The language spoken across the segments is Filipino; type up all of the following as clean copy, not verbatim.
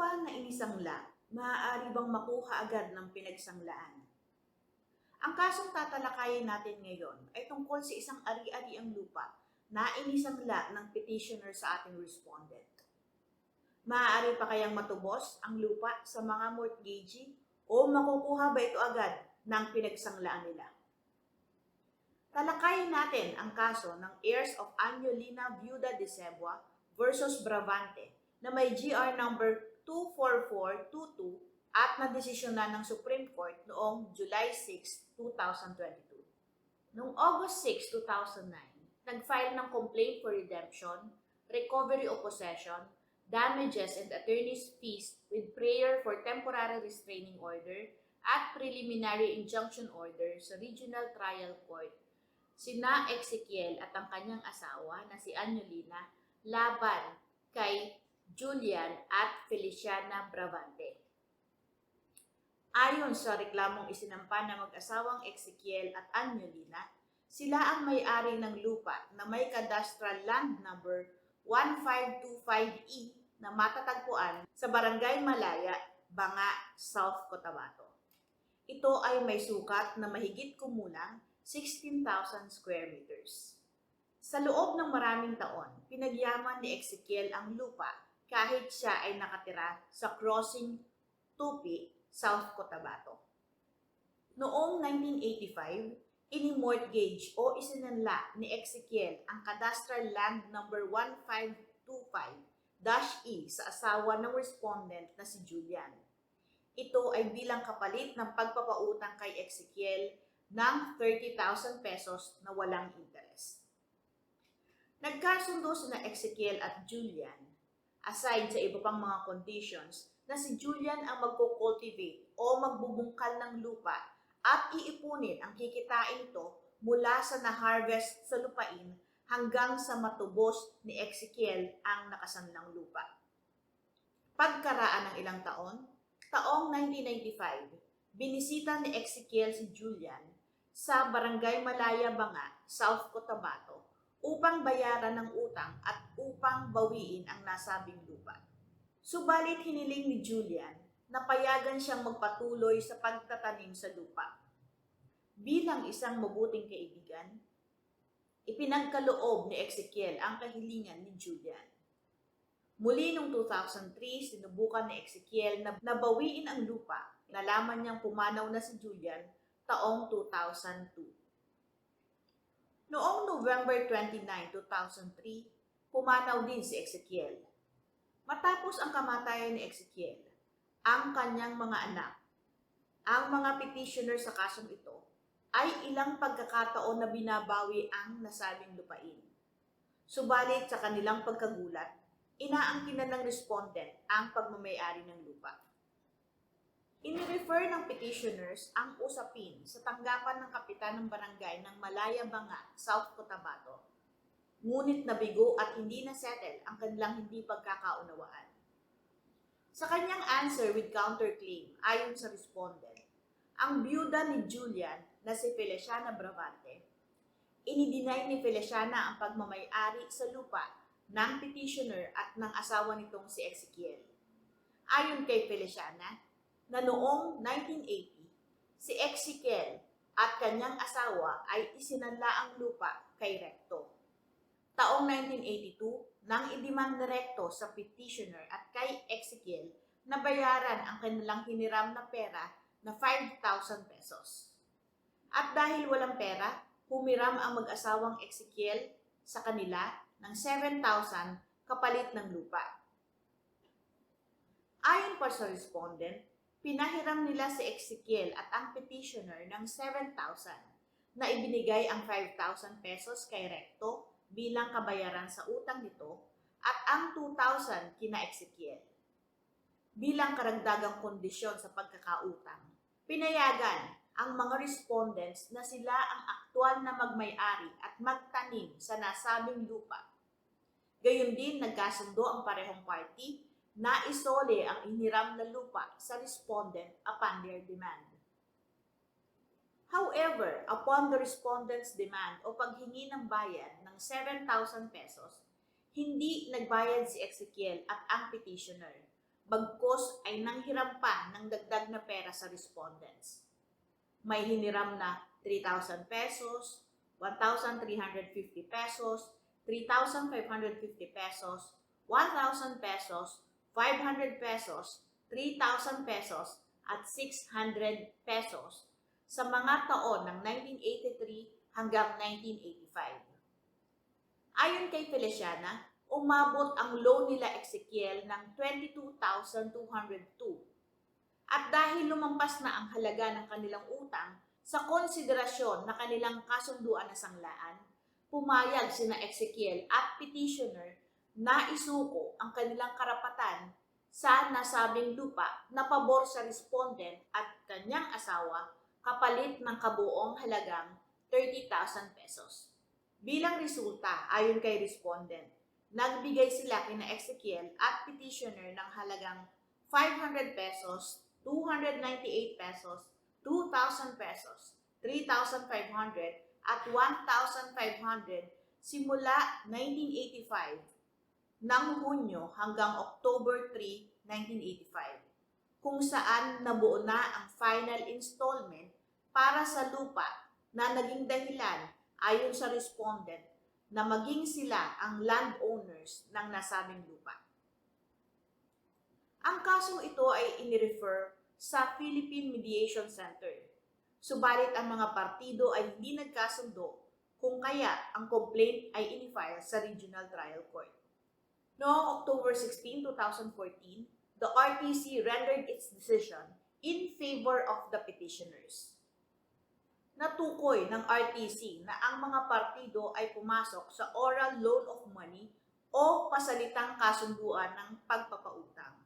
lupa na inisangla, maaari bang makuha agad ng pinagsanglaan? Ang kasong tatalakayin natin ngayon ay tungkol sa isang ari-ariang lupa na inisangla ng petitioner sa ating respondent. Maaari pa kayang matubos ang lupa sa mga mortgagee o makukuha ba ito agad ng pinagsanglaan nila? Talakayin natin ang kaso ng heirs of Añolina Viuda de Cebua versus Bravante na may GR number 24422 at nadesisyonan ng Supreme Court noong July 6, 2022. Noong August 6, 2009, nag-file ng complaint for redemption, recovery of possession, damages and attorney's fees with prayer for temporary restraining order at preliminary injunction order sa Regional Trial Court sina Ezekiel at ang kanyang asawa na si Añolina laban kay Julian at Feliciana Bravante. Ayon sa reklamong isinampa ng mag-asawang Ezekiel at Añolina, sila ang may-ari ng lupa na may cadastral land number 1525E na matatagpuan sa Barangay Malaya, Banga, South Cotabato. Ito ay may sukat na mahigit kumulang 16,000 square meters. Sa loob ng maraming taon, pinagyaman ni Ezekiel ang lupa kahit siya ay nakatira sa Crossing Tupi, South Cotabato. Noong 1985, ini-mortgage o isinanla ni Ezekiel ang cadastral land number 1525-E sa asawa ng respondent na si Julian. Ito ay bilang kapalit ng pagpapautang kay Ezekiel ng 30,000 pesos na walang interest. Nagkasundo sina Ezekiel at Julian, aside sa iba pang mga conditions, na si Julian ang magko-cultivate o magbubungkal ng lupa at iipunin ang kikitain ito mula sa na-harvest sa lupain hanggang sa matubos ni Ezekiel ang nakasanlang lupa. Pagkaraan ng ilang taon, taong 1995, binisita ni Ezekiel si Julian sa Barangay Malaya, Banga, South Cotabato upang bayaran ng utang at upang bawiin ang nasabing lupa. Subalit hiniling ni Julian na payagan siyang magpatuloy sa pagtatanim sa lupa. Bilang isang mabuting kaibigan, ipinagkaloob ni Ezekiel ang kahilingan ni Julian. Muli noong 2003, sinubukan ni Ezekiel na bawiin ang lupa. Nalaman niyang pumanaw na si Julian taong 2002. Noong November 29, 2003, pumanaw din si Ezekiel. Matapos ang kamatayan ni Ezekiel, ang kanyang mga anak, ang mga petitioner sa kasong ito, ay ilang pagkakataon na binabawi ang nasabing lupain. Subalit sa kanilang pagkagulat, inaangkinan ng respondent ang pagmamayari ng lupa. Inirefer ng petitioners ang usapin sa tanggapan ng kapitan ng barangay ng Malaya, Banga, South Cotabato. Ngunit nabigo at hindi na-settle ang kanilang hindi pagkakaunawaan. Sa kanyang answer with counterclaim ayon sa respondent, ang byuda ni Julian na si Feliciana Bravante, inidinay ni Feliciana ang pagmamayari sa lupa ng petitioner at ng asawa nitong si Ezekiel. Ayon kay Feliciana, na noong 1980, si Ezekiel at kanyang asawa ay isinanla ang lupa kay Recto. Taong 1982, nang idimand ni Recto sa petitioner at kay Ezekiel na bayaran ang kanilang hiniram na pera na 5,000 pesos. At dahil walang pera, humiram ang mag-asawang Ezekiel sa kanila ng 7,000 kapalit ng lupa. Ayon pa sa respondent, pinahiram nila si Ezekiel at ang petitioner ng 7,000 na ibinigay ang 5,000 pesos kay Recto bilang kabayaran sa utang nito at ang 2,000 kina Ezekiel. Bilang karagdagang kondisyon sa pagkakautang, pinayagan ang mga respondents na sila ang aktual na magmay-ari at magtanim sa nasabing lupa. Gayon din nagkasundo ang parehong party na isole ang iniram na lupa sa respondent upon their demand. However, upon the respondent's demand o paghingi ng bayad ng 7,000 pesos, hindi nagbayad si Ezekiel at ang petitioner. bagkos ay nanghiram pa ng dagdag na pera sa respondents. May hiniram na 3,000 pesos, 1,350 pesos, 3,550 pesos, 1,000 pesos, 500 pesos, 3,000 pesos, at 600 pesos sa mga taon ng 1983 hanggang 1985. Ayon kay Feliciana, umabot ang loan nila Ezekiel ng 22,202. At dahil lumampas na ang halaga ng kanilang utang sa konsiderasyon na kanilang kasunduan na sanglaan, pumayag sina Ezekiel at petitioner na isuko ang kanilang karapatan sa nasabing lupa na pabor sa respondent at kanyang asawa kapalit ng kabuong halagang 30,000 pesos. Bilang resulta, ayon kay respondent, nagbigay sila kina Ezekiel at petitioner ng halagang 500 pesos, 298 pesos, 2,000 pesos, 3,500 at 1,500 simula 1985 ng Hunyo hanggang October 3, 1985, kung saan nabuo na ang final installment para sa lupa na naging dahilan ayon sa respondent na maging sila ang landowners ng nasabing lupa. Ang kasong ito ay inirefer sa Philippine Mediation Center, subalit ang mga partido ay hindi nagkasundo kung kaya ang complaint ay inifile sa Regional Trial Court. Noong October 16, 2014, the RTC rendered its decision in favor of the petitioners. Natukoy ng RTC na ang mga partido ay pumasok sa oral loan of money o pasalitang kasunduan ng pagpapautang.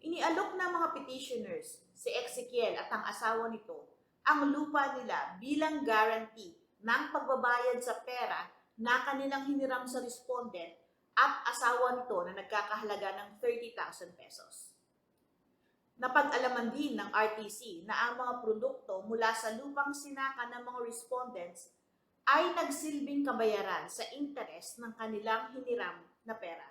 Inialok ng mga petitioners, si Ezekiel at ang asawa nito, ang lupa nila bilang guarantee ng pagbabayad sa pera na kanilang hiniram sa respondent at asawa nito na nagkakahalaga ng 30,000 pesos. Napag-alaman din ng RTC na ang mga produkto mula sa lupang sinaka ng mga respondents ay nagsilbing kabayaran sa interes ng kanilang hiniram na pera.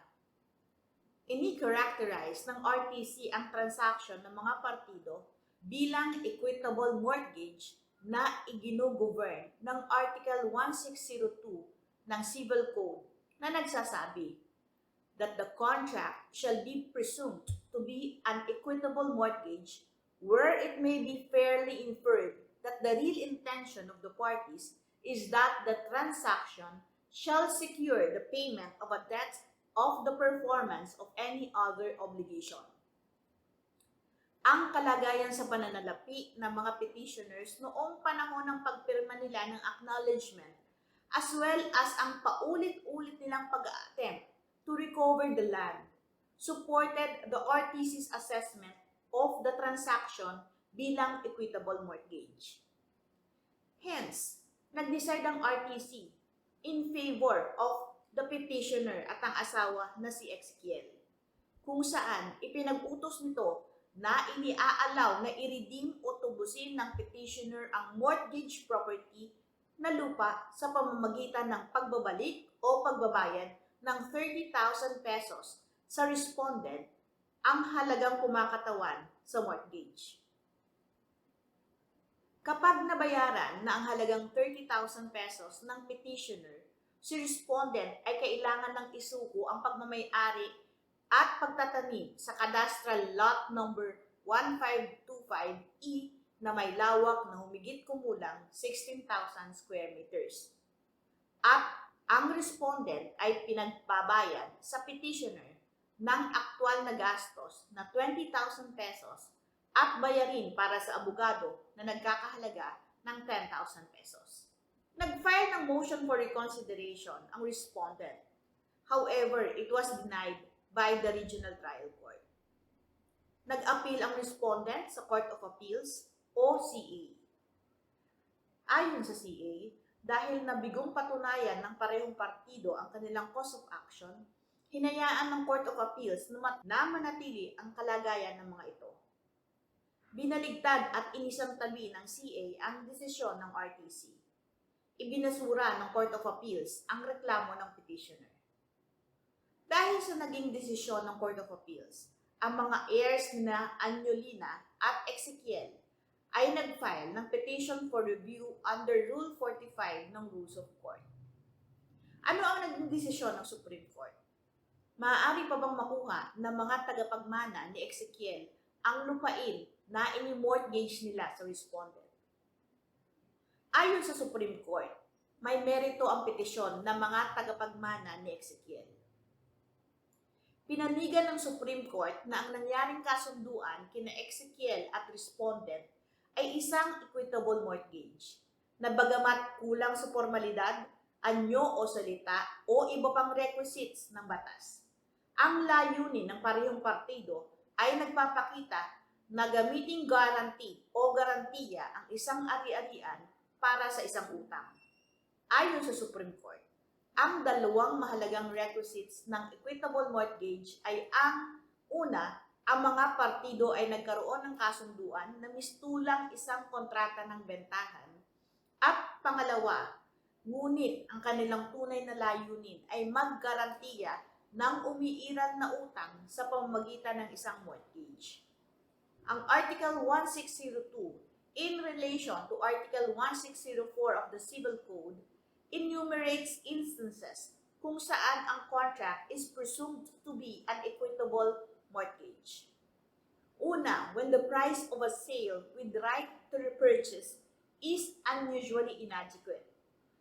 Ini-characterize ng RTC ang transaction ng mga partido bilang equitable mortgage na iginugovern ng Article 1602 ng Civil Code na nagsasabi that the contract shall be presumed to be an equitable mortgage where it may be fairly inferred that the real intention of the parties is that the transaction shall secure the payment of a debt of the performance of any other obligation. Ang kalagayan sa pananalapi ng mga petitioners noong panahon ng pagpirma nila ng acknowledgement as well as ang paulit-ulit nilang pag-attempt to recover the land supported the RTC's assessment of the transaction bilang equitable mortgage. Hence, nag-decide ang RTC in favor of the petitioner at ang asawa na si Ezekiel, kung saan ipinag-utos nito na iniaalaw na i-redeem o tubusin ng petitioner ang mortgage property na lupa sa pamamagitan ng pagbabalik o pagbabayad ng 30,000 pesos sa respondent ang halagang kumakatawan sa mortgage. Kapag nabayaran na ang halagang 30,000 pesos ng petitioner, si respondent ay kailangan ng isuko ang pagmamay-ari at pagtatanim sa cadastral lot number 1525E na may lawak na humigit kumulang 16,000 square meters. At ang respondent ay pinagbabayad sa petitioner ng aktwal na gastos na 20,000 pesos at bayarin para sa abogado na nagkakahalaga ng 10,000 pesos. Nag-file ng motion for reconsideration ang respondent. However, it was denied by the Regional Trial Court. Nag-appeal ang respondent sa Court of Appeals o CA. Ayon sa CA, dahil nabigong patunayan ng parehong partido ang kanilang cause of action, hinayaan ng Court of Appeals na manatili ang kalagayan ng mga ito. Binaligtad at inisamtabi ng CA ang desisyon ng RTC. Ibinasura ng Court of Appeals ang reklamo ng petitioner. Dahil sa naging desisyon ng Court of Appeals, ang mga heirs na Anyolina at Ezekiel ay nag-file ng petition for review under Rule 45 ng Rules of Court. Ano ang naging desisyon ng Supreme Court? Maaari pa bang makuha ng mga tagapagmana ni Ezekiel ang lupain na ini-mortgage nila sa respondent? Ayon sa Supreme Court, may merito ang petisyon ng mga tagapagmana ni Ezekiel. Pinanigan ng Supreme Court na ang nangyaring kasunduan kina Ezekiel at respondent ay isang equitable mortgage na bagamat kulang sa formalidad, anyo o salita o iba pang requisites ng batas. Ang layunin ng parehong partido ay nagpapakita na gamiting guarantee o garantiya ang isang ari-arian para sa isang utang. Ayon sa Supreme Court, ang dalawang mahalagang requisites ng equitable mortgage ay ang una, ang mga partido ay nagkaroon ng kasunduan na mistulang isang kontrata ng bentahan at pangalawa, ngunit ang kanilang tunay na layunin ay maggarantiya ng umiiral na utang sa pamamagitan ng isang mortgage. Ang Article 1602 in relation to Article 1604 of the Civil Code enumerates instances kung saan ang contract is presumed to be an equitable mortgage. Una, when the price of a sale with right to repurchase is unusually inadequate.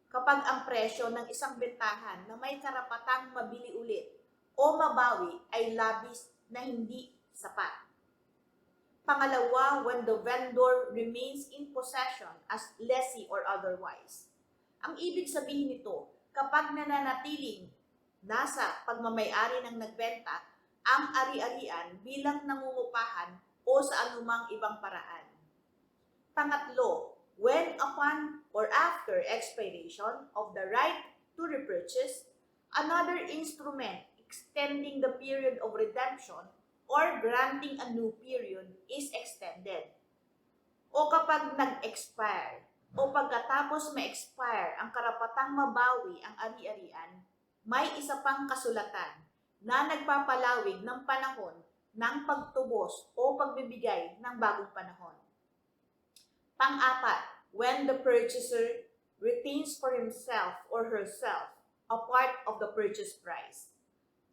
Kapag ang presyo ng isang bentahan na may karapatang mabili ulit o mabawi ay labis na hindi sapat. Pangalawa, when the vendor remains in possession as lessee or otherwise. Ang ibig sabihin nito, kapag nananatiling nasa pagmamay-ari ng nagbenta ang ari-arian bilang nangungupahan o sa anumang ibang paraan. Pangatlo, when upon or after expiration of the right to repurchase, another instrument extending the period of redemption or granting a new period is extended. O kapag nag-expire, o pagkatapos ma-expire ang karapatang mabawi ang ari-arian, may isa pang kasulatan na nagpapalawig ng panahon ng pagtubos o pagbibigay ng bagong panahon. Pang-apat, when the purchaser retains for himself or herself a part of the purchase price.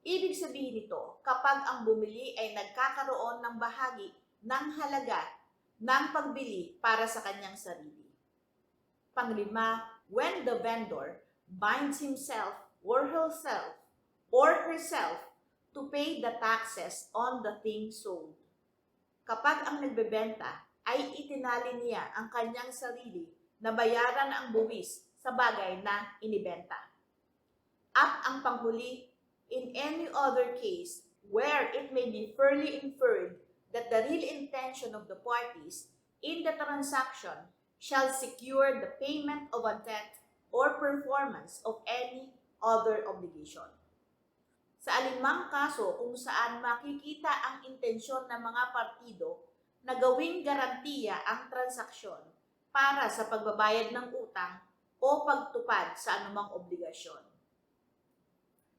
Ibig sabihin nito, kapag ang bumili ay nagkakaroon ng bahagi ng halaga ng pagbili para sa kanyang sarili. Panglima, when the vendor binds himself or herself to pay the taxes on the thing sold. Kapag ang nagbebenta ay itinali niya ang kanyang sarili na bayaran ang buwis sa bagay na inibenta. At ang panghuli, in any other case where it may be fairly inferred that the real intention of the parties in the transaction shall secure the payment of a debt or performance of any other obligation. Sa alinmang kaso kung saan makikita ang intensyon ng mga partido na gawing garantiya ang transaksyon para sa pagbabayad ng utang o pagtupad sa anumang obligasyon.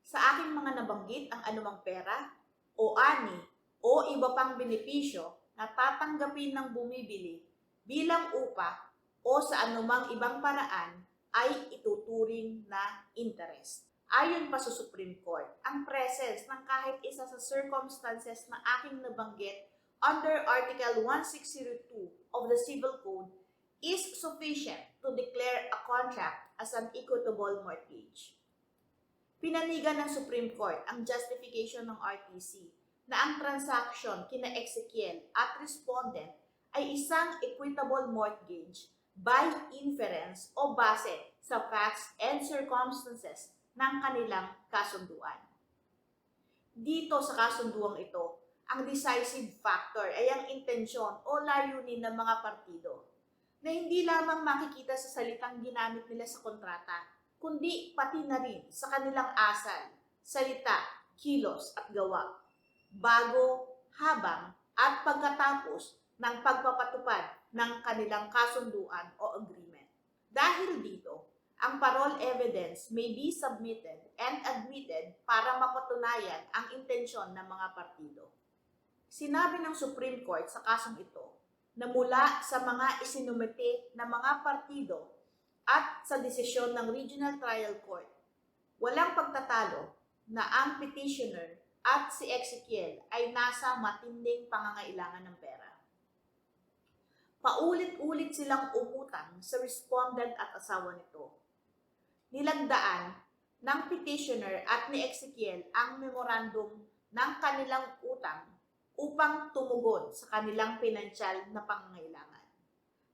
Sa aking mga nabanggit ang anumang pera o ani o iba pang benepisyo na tatanggapin ng bumibili bilang upa o sa anumang ibang paraan ay ituturing na interest. Ayon pa sa Supreme Court, ang presence ng kahit isa sa circumstances na aking nabanggit under Article 1602 of the Civil Code is sufficient to declare a contract as an equitable mortgage. Pinanigan ng Supreme Court ang justification ng RTC na ang transaction kina Ezekiel at respondent ay isang equitable mortgage by inference o base sa facts and circumstances ng kanilang kasunduan. Dito sa kasunduang ito, ang decisive factor ay ang intensyon o layunin ng mga partido na hindi lamang makikita sa salitang ginamit nila sa kontrata, kundi pati na rin sa kanilang asal, salita, kilos at gawa, bago, habang at pagkatapos ng pagpapatupad ng kanilang kasunduan o agreement. Dahil dito, ang parole evidence may be submitted and admitted para mapatunayan ang intensyon ng mga partido. Sinabi ng Supreme Court sa kasong ito na mula sa mga isinumite na mga partido at sa desisyon ng Regional Trial Court, walang pagtatalo na ang petitioner at si Ezekiel ay nasa matinding pangangailangan ng pera. Paulit-ulit silang umutang sa respondent at asawa nito. Nilagdaan ng petitioner at ni Ezekiel ang memorandum ng kanilang utang upang tumugon sa kanilang pinansyal na pangangailangan.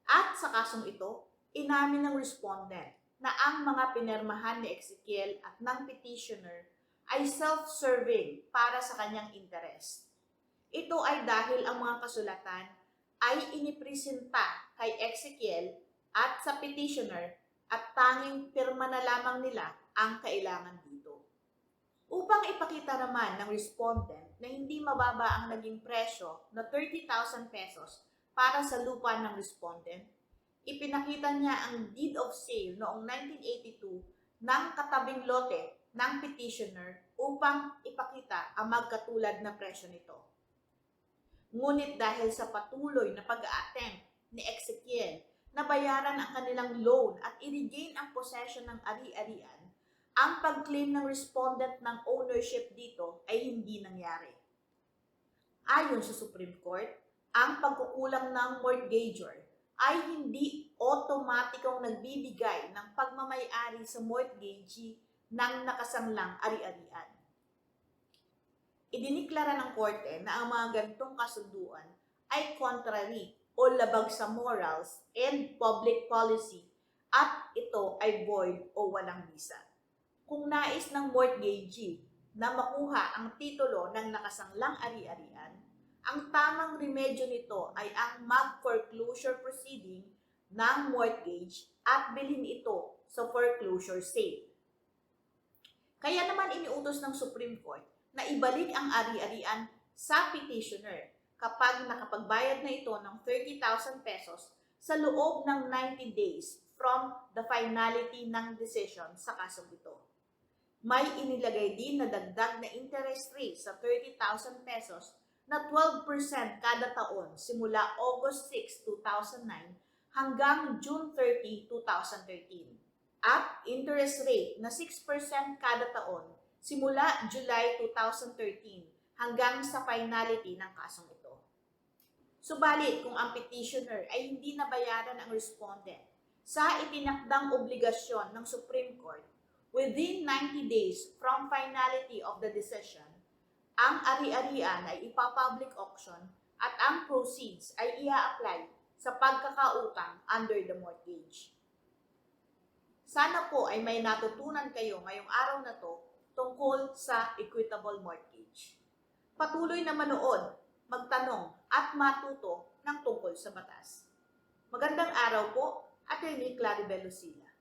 At sa kasong ito, inamin ng respondent na ang mga pinirmahan ni Ezekiel at ng petitioner ay self-serving para sa kanyang interest. Ito ay dahil ang mga kasulatan ay inipresenta kay Ezekiel at sa petitioner at tanging pirma na lamang nila ang kailangan dito. Upang ipakita naman ng respondent na hindi mababa ang naging presyo na 30,000 pesos para sa lupa ng respondent, ipinakita niya ang deed of sale noong 1982 ng katabing lote ng petitioner upang ipakita ang magkatulad na presyo nito. Ngunit dahil sa patuloy na pag-a-attempt ni Ezekiel na bayaran ang kanilang loan at i-regain ang possession ng ari-arian, ang pag-claim ng respondent ng ownership dito ay hindi nangyari. Ayon sa Supreme Court, ang pagkukulang ng mortgagor ay hindi otomatikong nagbibigay ng pagmamay-ari sa mortgagee ng nakasanglang ari-arian. Idiniklara ng korte na ang mga ganitong kasunduan ay contrary o labag sa morals and public policy at ito ay void o walang bisa. Kung nais ng mortgagee na makuha ang titulo ng nakasanglang ari-arian, ang tamang remedyo nito ay ang mag-foreclosure proceeding ng mortgage at bilhin ito sa foreclosure sale. Kaya naman iniutos ng Supreme Court na ibalik ang ari-arian sa petitioner kapag nakapagbayad na ito ng 30,000 pesos sa loob ng 90 days from the finality ng decision sa kasong ito. May inilagay din na dagdag na interest rate sa 30,000 pesos na 12% kada taon simula August 6, 2009 hanggang June 30, 2013 at interest rate na 6% kada taon simula July 2013 hanggang sa finality ng kasong ito. Subalit kung ang petitioner ay hindi nabayaran ang respondent sa itinakdang obligasyon ng Supreme Court within 90 days from finality of the decision, ang ari-arian ay ipapublic auction at ang proceeds ay ia-apply sa pagkakautang under the mortgage. Sana po ay may natutunan kayo ngayong araw na to tungkol sa equitable mortgage. Patuloy na manood, magtanong at matuto ng tungkol sa batas. Magandang araw po, Atty. Claribel Lucila.